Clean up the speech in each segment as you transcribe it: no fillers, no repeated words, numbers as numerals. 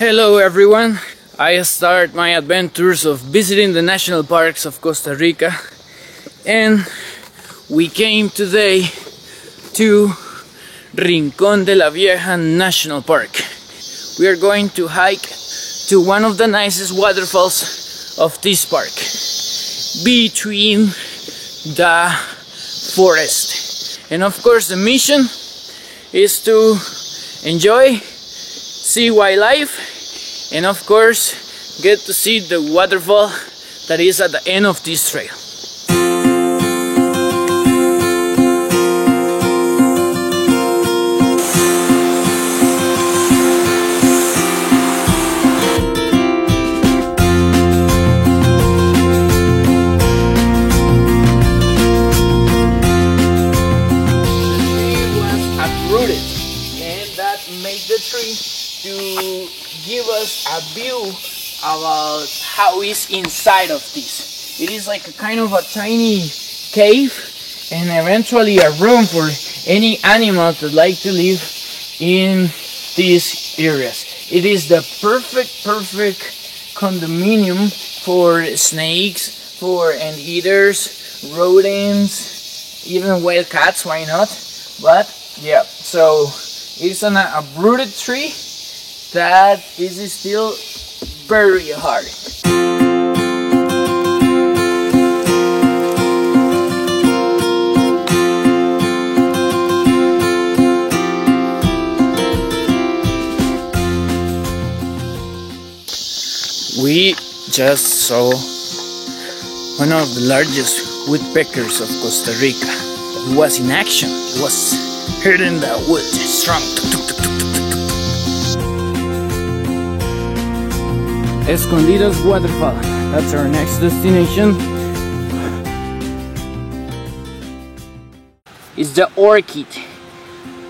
Hello everyone, I start my adventures of visiting the national parks of Costa Rica, and we came today to Rincón de la Vieja National Park. We are going to hike to one of the nicest waterfalls of this park, between the forest. And of course the mission is to enjoy, see wildlife, and of course get to see the waterfall that is at the end of this trail. Made the tree to give us a view about how it's inside of this. It is like a kind of a tiny cave and eventually a room for any animal that like to live in these areas. It is the perfect condominium for snakes, for anteaters, rodents, even wild cats, why not? But yeah, so it's an uprooted tree that is still very hard. We just saw one of the largest woodpeckers of Costa Rica. It was in action. It was hitting the wood strong. Escondidas Waterfall. That's our next destination. It's the orchid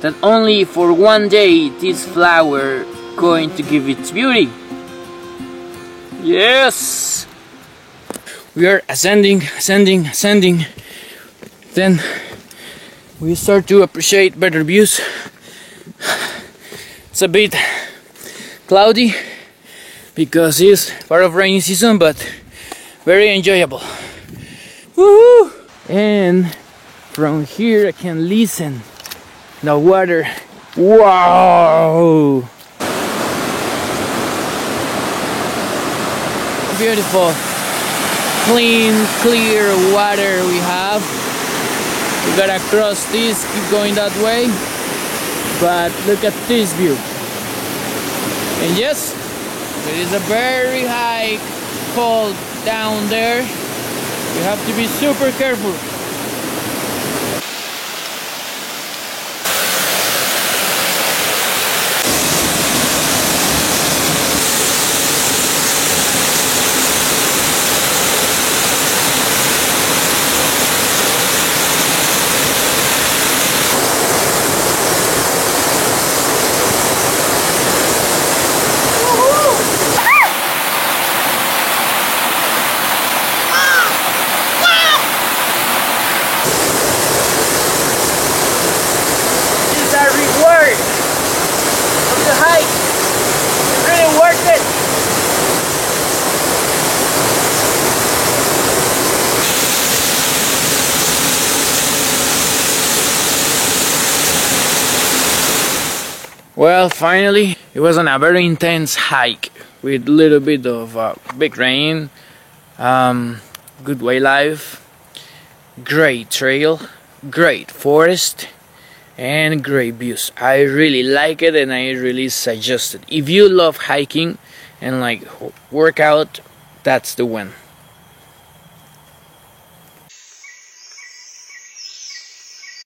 that only for one day this flower going to give its beauty. Yes! We are ascending. Then we start to appreciate better views. It's a bit cloudy because it's part of rainy season, but very enjoyable. Woohoo! And from here I can listen the water. Wow! Beautiful, clean, clear water we have. We gotta cross this, keep going that way, but look at this view. And yes, there is a very high fall down there. You have to be super careful. Reward of the hike. It's really worth it. Well, finally, it wasn't a very intense hike with a little bit of big rain, good wildlife, great trail, great forest, and great views. I really like it and I really suggest it. If you love hiking and like workout, that's the one.